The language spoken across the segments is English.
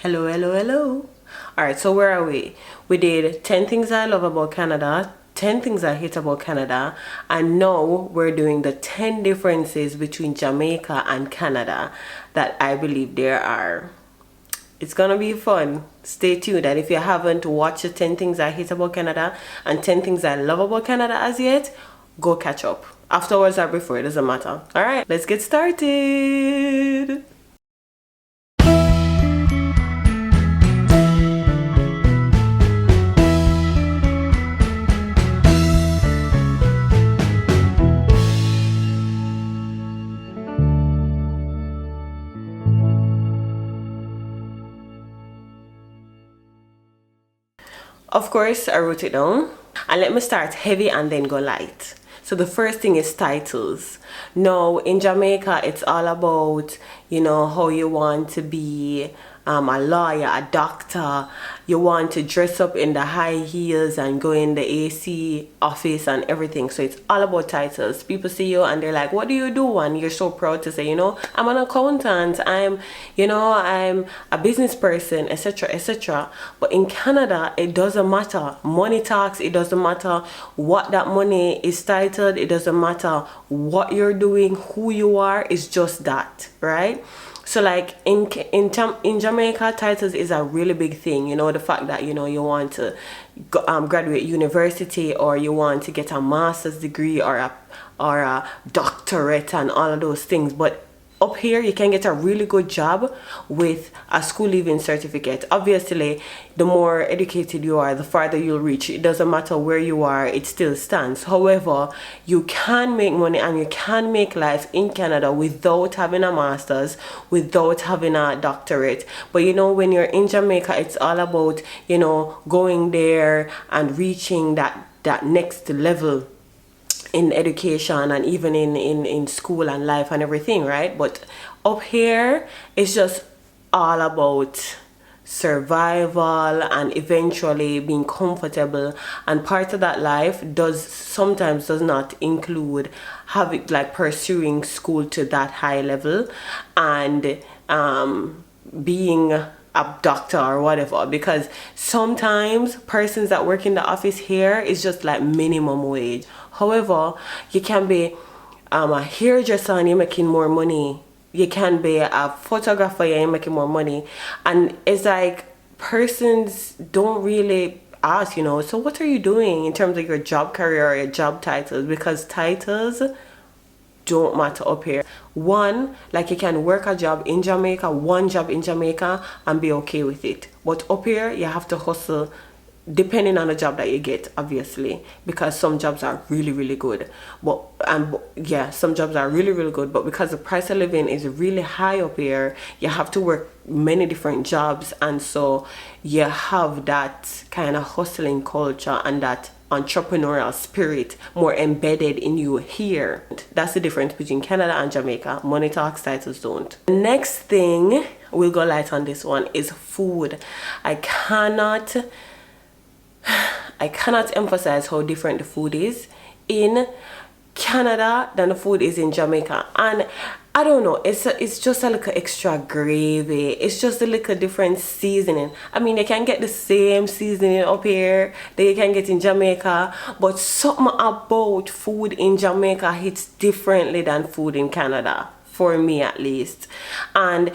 Hello, hello, hello. Alright, so where are we? We did 10 things I love about Canada, 10 things I hate about Canada, and now we're doing the 10 differences between Jamaica and Canada that I believe there are. It's gonna be fun. Stay tuned, and if you haven't watched the 10 things I hate about Canada and 10 things I love about Canada as yet, go catch up. Afterwards or before, it doesn't matter. Alright, let's get started. Of course, I wrote it down. And let me start heavy and then go light. So the first thing is titles. Now, in Jamaica, it's all about, how you want to be a lawyer, a doctor. You want to dress up in the high heels and go in the AC office and everything. So it's all about titles. People see you and they're like, what do you do? And you're so proud to say, I'm an accountant. I'm a business person, etc., etc. But in Canada, it doesn't matter. Money talks. It doesn't matter what that money is titled. It doesn't matter what you're doing, who you are. It's just that, right? So like in Jamaica, titles is a really big thing. The fact that you want to graduate university, or you want to get a master's degree or a doctorate and all of those things. But up here, you can get a really good job with a school leaving certificate. Obviously, the more educated you are, the farther you'll reach. It doesn't matter where you are, it still stands. However, you can make money and you can make life in Canada without having a master's, without having a doctorate. But when you're in Jamaica, it's all about, going there and reaching that next level in education and even in school and life and everything, right? But up here, it's just all about survival and eventually being comfortable. And part of that life sometimes does not include having pursuing school to that high level and being a doctor or whatever, because sometimes persons that work in the office here is just like minimum wage. However, you can be a hairdresser and you're making more money. You can be a photographer and you're making more money. And it's like persons don't really ask, so what are you doing in terms of your job career or your job titles? Because titles don't matter up here. One, you can work a job in Jamaica, one job in Jamaica, and be okay with it. But up here, you have to hustle depending on the job that you get, obviously, because some jobs are really, really good. Some jobs are really, really good. But because the price of living is really high up here, you have to work many different jobs, and so you have that kind of hustling culture and that entrepreneurial spirit more embedded in you here. That's the difference between Canada and Jamaica. Money talks, titles don't. The next thing, we'll go light on this one, is food. I cannot emphasize how different the food is in Canada than the food is in Jamaica. And I don't know, it's just a little extra gravy. It's just a little different seasoning. I mean, you can get the same seasoning up here that you can get in Jamaica, but something about food in Jamaica hits differently than food in Canada, for me at least. And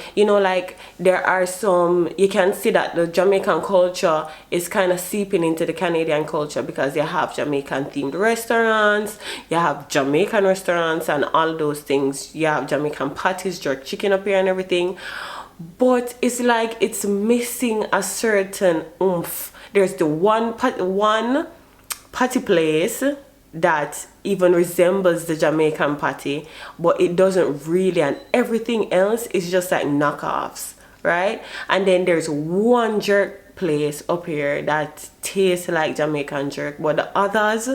there are some, you can see that the Jamaican culture is kind of seeping into the Canadian culture, because you have Jamaican themed restaurants, you have Jamaican restaurants and all those things. You have Jamaican patties, jerk chicken up here and everything, but it's like it's missing a certain oomph. There's the one patty place that even resembles the Jamaican patty, but it doesn't really, and everything else is just like knockoffs, right? And then there's one jerk place up here that tastes like Jamaican jerk, but the others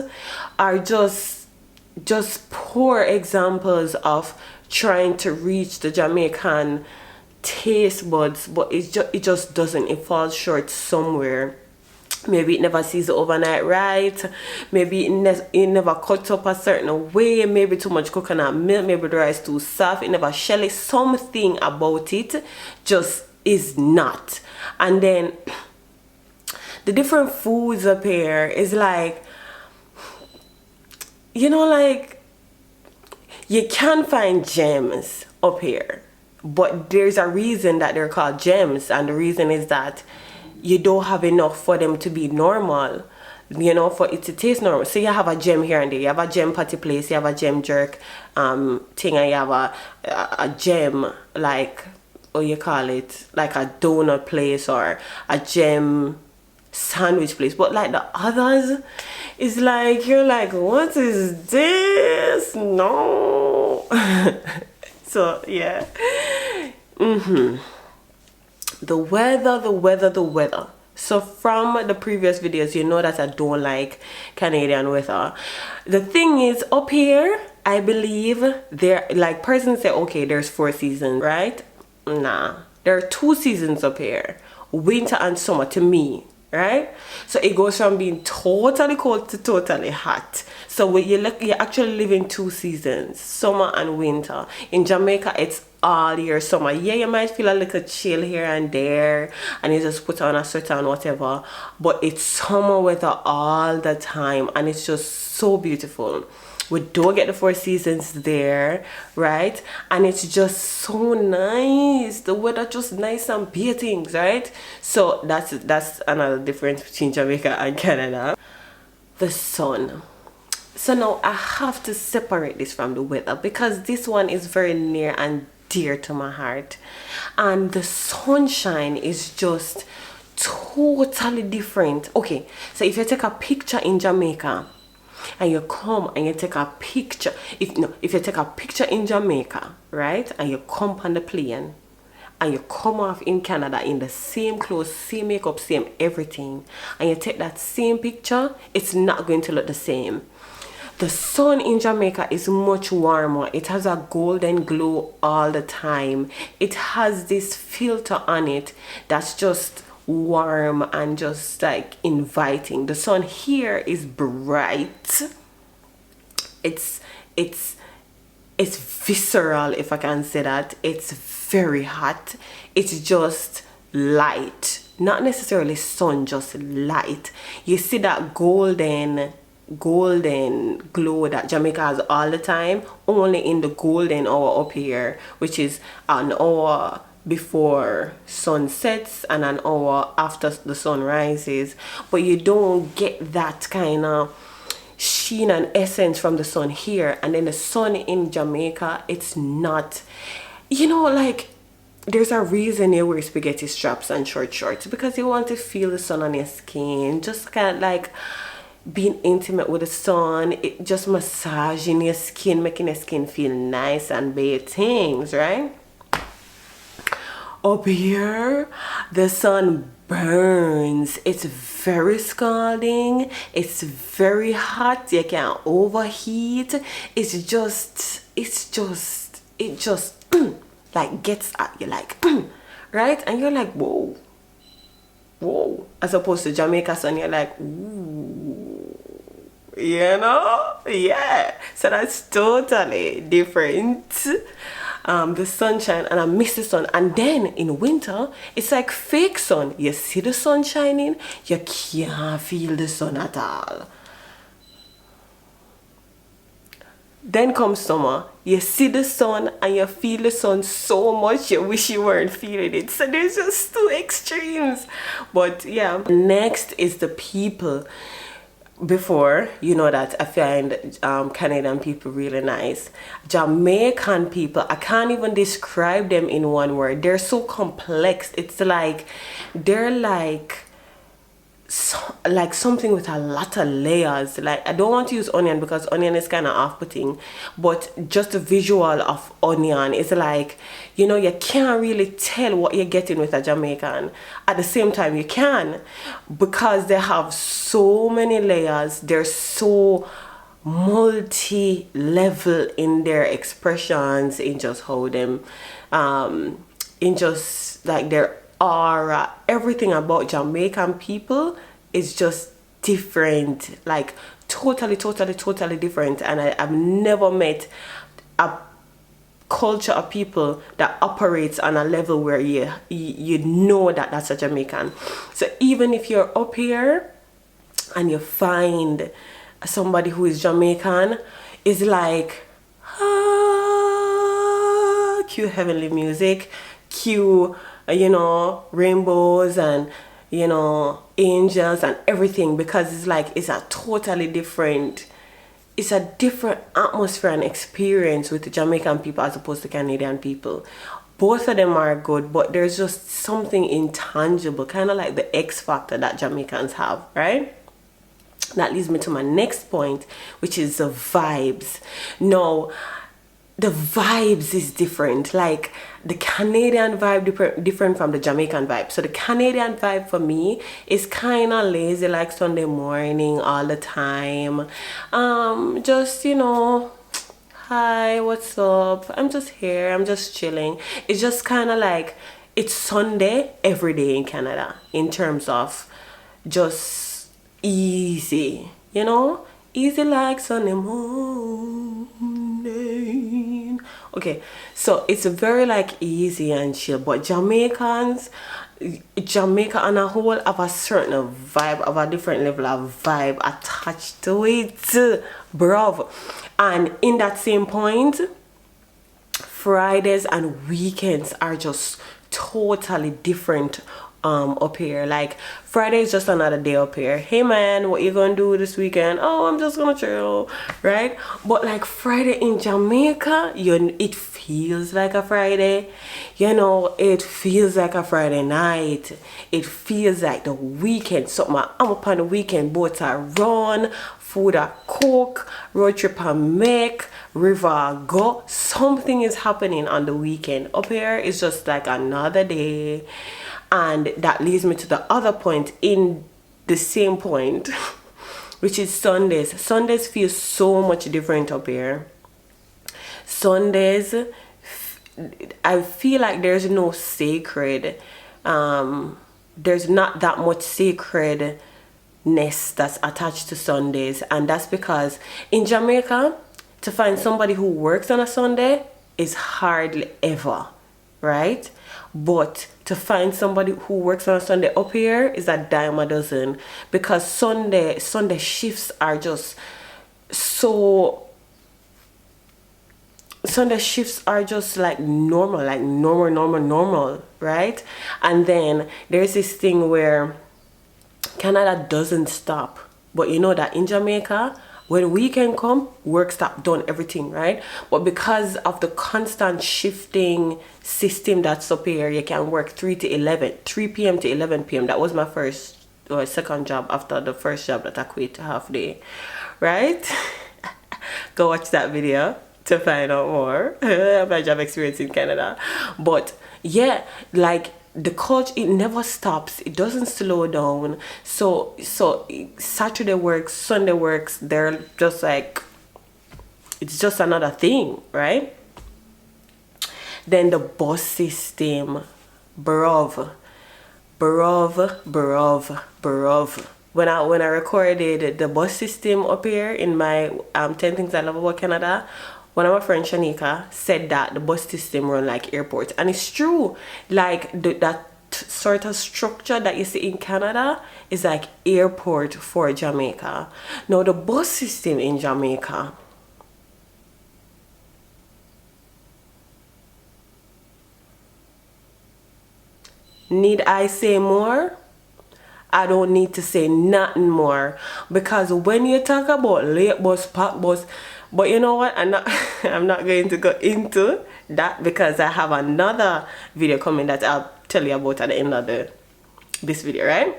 are just poor examples of trying to reach the Jamaican taste buds, but it just doesn't. It falls short somewhere. Maybe it never sees the overnight right, maybe it never cuts up a certain way, maybe too much coconut milk, maybe the rice too soft, it never shelly. Something about it just is not. And then the different foods up here is like, you know, like you can find gems up here, but there's a reason that they're called gems, and the reason is that you don't have enough for them to be normal, you know, for it to taste normal. So you have a gem here and there. You have a gem patty place, you have a gem jerk thing, and you have a gem, like, what you call it, like a donut place or a gem sandwich place. But like the others is like, you're like, what is this? No. So yeah. The weather. So from the previous videos, you know that I don't like Canadian weather. The thing is, up here, I believe there, like, persons say, okay, there's 4 seasons, right? Nah, there are 2 seasons up here, winter and summer, to me, right? So it goes from being totally cold to totally hot. So when you look, you actually live in 2 seasons, summer and winter. In Jamaica, it's all year summer. Yeah, you might feel a little chill here and there, and you just put on a sweater and whatever, but it's summer weather all the time, and it's just so beautiful. We don't get the 4 seasons there, right? And it's just so nice. The weather just nice and beautiful, right? So that's another difference between Jamaica and Canada. The sun. So now I have to separate this from the weather, because this one is very near and dear to my heart, and the sunshine is just totally different. Okay, so if you take a picture in Jamaica and you come and you take a picture, if you take a picture in Jamaica, right, and you come on the plane and you come off in Canada in the same clothes, same makeup, same everything, and you take that same picture, it's not going to look the same. The sun in Jamaica is much warmer. It has a golden glow all the time. It has this filter on it that's just warm and just like inviting. The sun here is bright. It's visceral, if I can say that. It's very hot. It's just light, not necessarily sun, just light. You see that golden glow that Jamaica has all the time, only in the golden hour up here, which is an hour before sun sets and an hour after the sun rises. But you don't get that kind of sheen and essence from the sun here. And then the sun in Jamaica, it's not, you know, like, there's a reason you wear spaghetti straps and short shorts, because you want to feel the sun on your skin, just kind of like being intimate with the sun. It just massaging your skin, making your skin feel nice and bad things, right? Up here, the sun burns. It's very scalding. It's very hot. You can't overheat. It just like gets at you, like, right? And you're like, whoa. As opposed to Jamaica sun, you're like, ooh, you know? Yeah. So that's totally different. The sunshine, and I miss the sun. And then in winter, it's like fake sun. You see the sun shining, you can't feel the sun at all. Then comes summer, you see the sun and you feel the sun so much you wish you weren't feeling it. So there's just 2 extremes. But yeah, next is the people. Before, you know that I find Canadian people really nice. Jamaican people, I can't even describe them in one word. They're so complex. It's like, they're like something with a lot of layers. Like, I don't want to use onion because onion is kind of off-putting, but just the visual of onion is like, you know, you can't really tell what you're getting with a Jamaican. At the same time, you can, because they have so many layers. They're so multi-level in their expressions, in just how them in just like their aura. Everything about Jamaican people is just different, like totally different. And I've never met a culture of people that operates on a level where you know that that's a Jamaican. So even if you're up here and you find somebody who is Jamaican, is like, cue heavenly music, cue rainbows and angels and everything, because it's like it's a totally different, it's a different atmosphere and experience with the Jamaican people as opposed to Canadian people. Both of them are good, but there's just something intangible, kind of like the X factor that Jamaicans have, right? That leads me to my next point, which is the vibes. Now, the vibes is different. Like the Canadian vibe different from the Jamaican vibe. So the Canadian vibe for me is kind of lazy, like Sunday morning all the time. Just hi, what's up? I'm just here. I'm just chilling. It's just kind of like it's Sunday every day in Canada in terms of just easy, easy like Sunday morning. Okay, so it's very like easy and chill, but Jamaica on a whole have a certain vibe, of a different level of vibe attached to it, bruv. And in that same point, Fridays and weekends are just totally different up here. Like Friday is just another day up here. Hey man, what you gonna do this weekend? Oh, I'm just gonna chill, right? But like Friday in Jamaica, it feels like a Friday. It feels like a Friday night. It feels like the weekend. Something I'm up on the weekend, boats are run, food are cook, road trip I make, river I go. Something is happening on the weekend. Up here it's just like another day. And that leads me to the other point in the same point, which is Sundays. Sundays feel so much different up here. Sundays, I feel like there's no sacred, there's not that much sacredness that's attached to Sundays. And that's because in Jamaica, to find somebody who works on a Sunday is hardly ever, right? But to find somebody who works on a Sunday up here is a dime a dozen, because Sunday shifts are just so. Sunday shifts are just like normal, right? And then there's this thing where Canada doesn't stop, but you know that in Jamaica, when weekend come, work stop, done, everything, right? But because of the constant shifting system that's up here, you can work 3 p.m. to 11 p.m. That was my first or second job after the first job that I quit half day, right? Go watch that video to find out more of my job experience in Canada. But yeah, like the culture, it never stops, it doesn't slow down. So Saturday works, Sunday works, they're just like, it's just another thing, right? Then the bus system, bruv. When I recorded the bus system up here in my 10 Things I Love About Canada, one of my friends, Shanika, said that the bus system run like airports. And it's true. Like that sort of structure that you see in Canada is like airport for Jamaica. Now the bus system in Jamaica, need I say more? I don't need to say nothing more, because when you talk about late bus, packed bus, but you know what, I'm not going to go into that, because I have another video coming that I'll tell you about at the end of this video, right?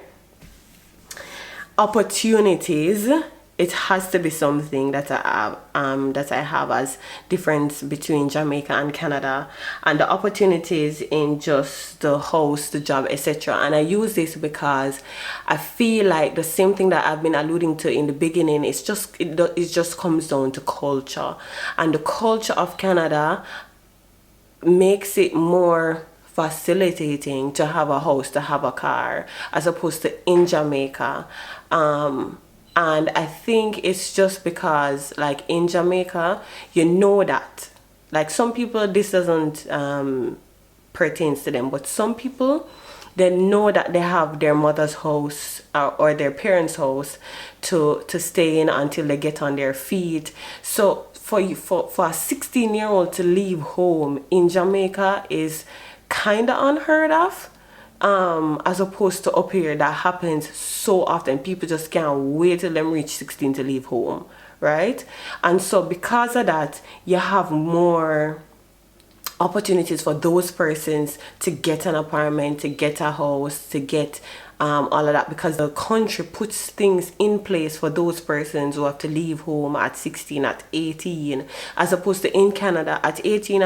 Opportunities, it has to be something that I have as difference between Jamaica and Canada, and the opportunities in just the house, the job, etc. And I use this because I feel like the same thing that I've been alluding to in the beginning, it just comes down to culture, and the culture of Canada makes it more facilitating to have a house, to have a car, as opposed to in Jamaica. And I think it's just because, like, in Jamaica, you know that like some people this doesn't pertains to them, but some people, they know that they have their mother's house or their parents' house to stay in until they get on their feet. So for a 16-year-old to leave home in Jamaica is kind of unheard of, as opposed to up here that happens so often. People just can't wait till them reach 16 to leave home, right? And so because of that, you have more opportunities for those persons to get an apartment, to get a house, to get all of that, because the country puts things in place for those persons who have to leave home at 16, at 18, as opposed to in Canada at 18.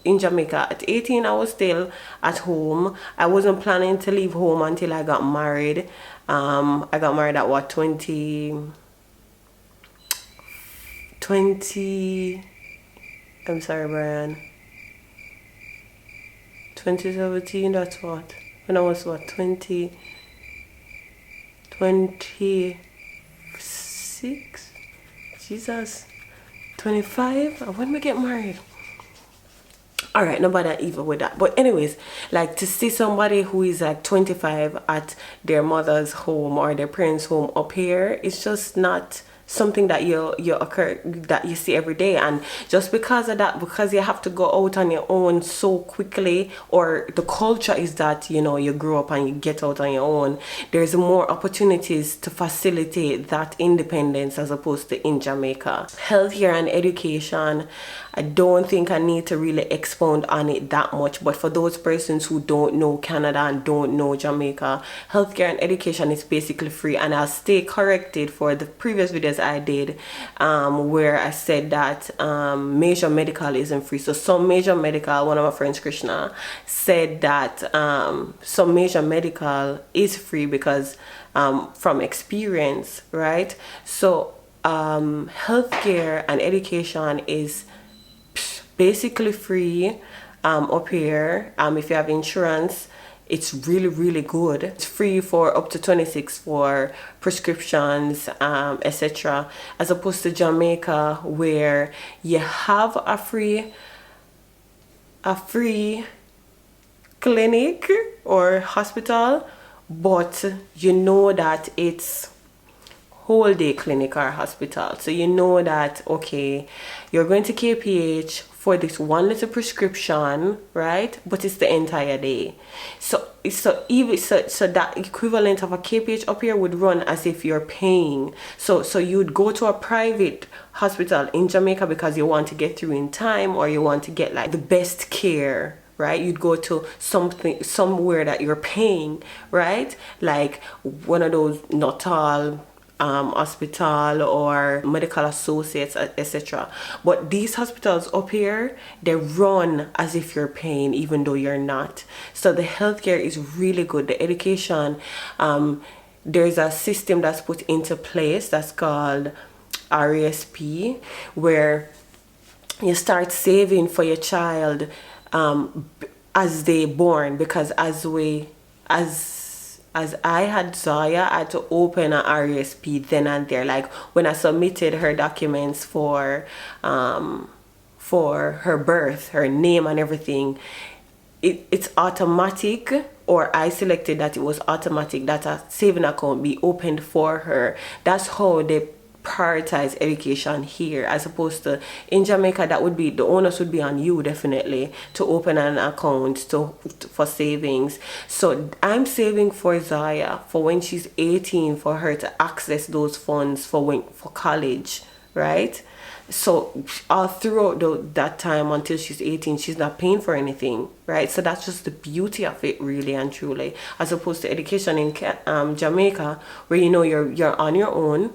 In Jamaica at 18 I was still at home. I wasn't planning to leave home until I got married. I got married at what, 20, I'm sorry, Brian, 2017, that's what, when I was what, 26, Jesus, 25, when we get married. All right, nobody even with that. But anyways, like to see somebody who is like 25 at their mother's home or their parents' home up here, it's just not something that you see every day. And just because of that, because you have to go out on your own so quickly, or the culture is that, you know, you grow up and you get out on your own, there's more opportunities to facilitate that independence as opposed to in Jamaica. Healthcare and education, I don't think I need to really expound on it that much, but for those persons who don't know Canada and don't know Jamaica, healthcare and education is basically free. And I'll stay corrected for the previous videos I did where I said that major medical isn't free. So some major medical, one of my friends, Krishna, said that some major medical is free because from experience, right? So healthcare and education is basically free up here. If you have insurance, it's really good. It's free for up to 26 for prescriptions, etc., as opposed to Jamaica, where you have a free clinic or hospital, but you know that it's whole day clinic or hospital. So you know that, okay, you're going to KPH for this one little prescription, right? But it's the entire day. So that equivalent of a KPH up here would run as if you're paying. So you'd go to a private hospital in Jamaica because you want to get through in time, or you want to get like the best care, right? You'd go to somewhere that you're paying, right? Like one of those Natal hospital or medical associates, etc. But these hospitals up here, they run as if you're paying even though you're not. So the healthcare is really good. The education, there's a system that's put into place that's called RASP, where you start saving for your child as they born, because as I had Zaya, I had to open an RSP then and there. Like when I submitted her documents for her birth, her name and everything, it's automatic, or I selected that it was automatic that a saving account be opened for her. That's how they prioritize education here, as opposed to in Jamaica, that would be, the onus would be on you definitely to open an account for savings. So I'm saving for Zaya for when she's 18, for her to access those funds for college, right? So all throughout that time until she's 18, she's not paying for anything, right? So that's just the beauty of it, really and truly, as opposed to education in Jamaica, where, you know, you're on your own.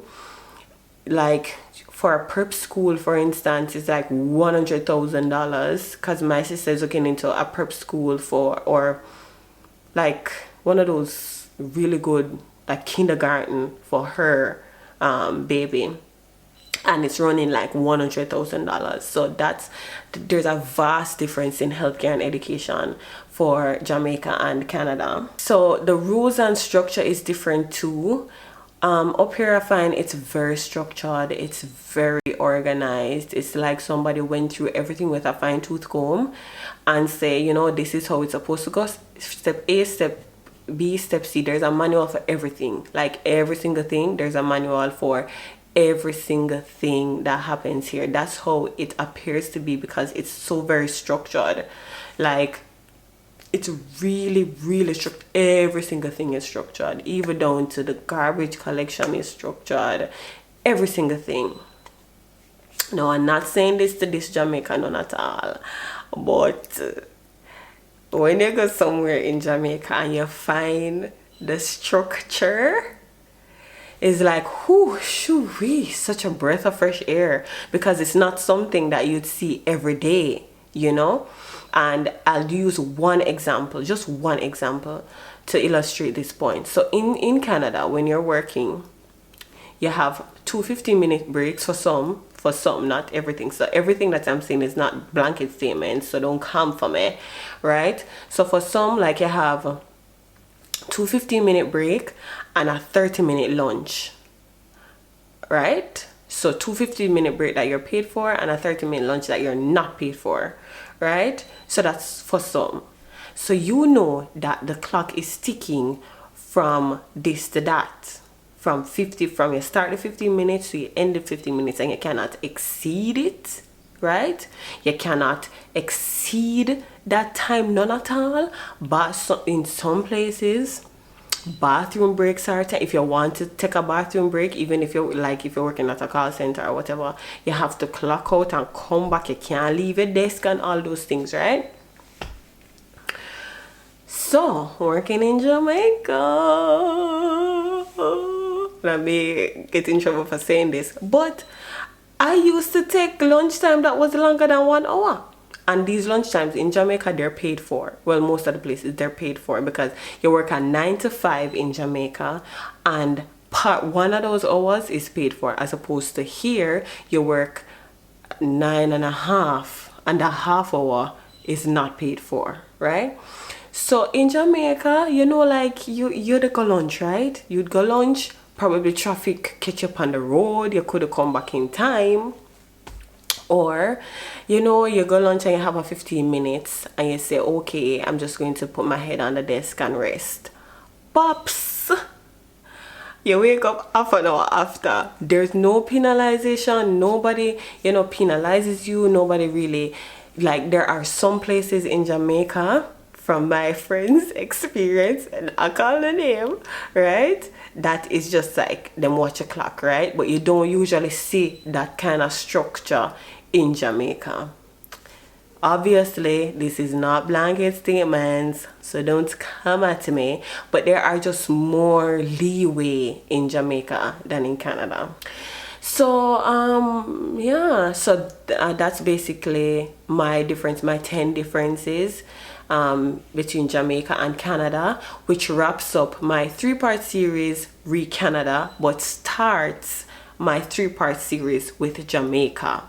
Like for a prep school, for instance, it's like $100,000, because my sister's looking into a prep school or like one of those really good like kindergarten for her baby, and it's running like $100,000. So there's a vast difference in healthcare and education for Jamaica and Canada. So the rules and structure is different too. Up here I find it's very structured, it's very organized. It's like somebody went through everything with a fine-tooth comb and say, you know, this is how it's supposed to go. Step A, step B, step C. There's a manual for everything. Like every single thing, there's a manual for every single thing that happens here. That's how it appears to be, because it's so very structured. Like, it's really structured. Every single thing is structured, even down to the garbage collection is structured. Every single thing. No, I'm not saying this to this Jamaica, none at all, but when you go somewhere in Jamaica and you find the structure, it's like, whoo, shoo-wee, such a breath of fresh air, because it's not something that you'd see every day, you know. And I'll use one example, just one example, to illustrate this point. So in Canada, when you're working, you have 2 15-minute breaks for some, not everything. So everything that I'm saying is not blanket statements, so don't come for me, right? So for some, like, you have 2 15-minute break and a 30-minute lunch, right? So 2 15-minute break that you're paid for and a 30-minute lunch that you're not paid for, right? So that's for some. So you know that the clock is ticking from this to that, from you start the 15 minutes to you end the 15 minutes, and you cannot exceed it, right? You cannot exceed that time, none at all. But in some places, bathroom breaks are if you want to take a bathroom break, even if you're working at a call center or whatever, you have to clock out and come back. You can't leave your desk and all those things, right? So working in Jamaica, let me get in trouble for saying this, but I used to take lunchtime that was longer than 1 hour. And these lunchtimes in Jamaica, they're paid for. Well, most of the places, they're paid for, because you work at 9 to 5 in Jamaica, and part one of those hours is paid for, as opposed to here, you work 9.5, and a half hour is not paid for, right? So in Jamaica, you know, like, you'd go lunch, right? You'd go lunch, probably traffic catch up on the road, you could have come back in time. Or, you know, you go lunch and you have a 15 minutes and you say, okay, I'm just going to put my head on the desk and rest. Pops! You wake up half an hour after. There's no penalization. Nobody, you know, penalizes you. Nobody really, like, there are some places in Jamaica, from my friend's experience, and I call the name, right? That is just like them watch a clock, right? But you don't usually see that kind of structure in Jamaica. Obviously, this is not blanket statements, so don't come at me, but there are just more leeway in Jamaica than in Canada. So yeah, so that's basically my difference, my 10 differences between Jamaica and Canada, which wraps up my 3-part series re Canada, but starts my 3-part series with Jamaica.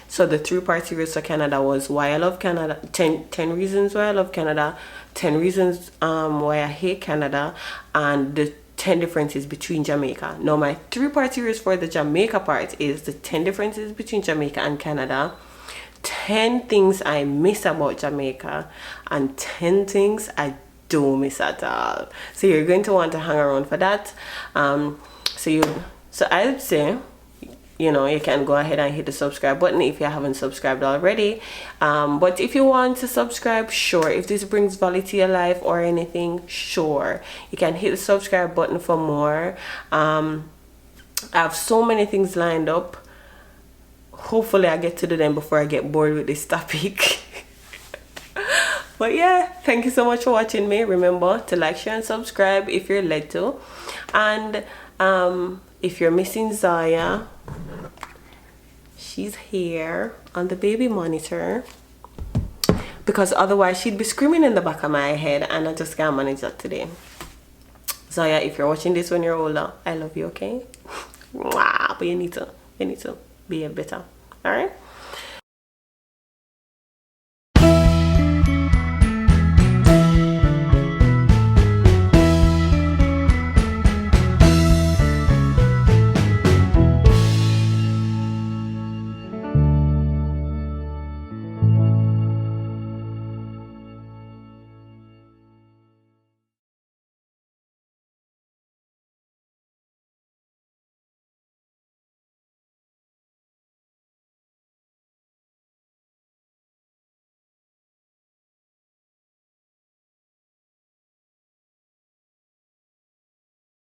So the 3-part series for Canada was why I love Canada, 10 reasons why I love Canada, 10 reasons why I hate Canada, and the 10 differences between Jamaica. Now my 3-part series for the Jamaica part is the 10 differences between Jamaica and Canada, 10 things I miss about Jamaica, and 10 things I don't miss at all. So you're going to want to hang around for that. So I'd say, you know, you can go ahead and hit the subscribe button if you haven't subscribed already. But if you want to subscribe, sure. If this brings value to your life or anything, sure. You can hit the subscribe button for more. I have so many things lined up. Hopefully I get to do them before I get bored with this topic. But yeah, thank you so much for watching me. Remember to like, share, and subscribe if you're led to. And if you're missing Zaya, she's here on the baby monitor, because otherwise she'd be screaming in the back of my head, and I just can't manage that today. Zaya, if you're watching this when you're older, I love you, okay? But you need to behave better. All right?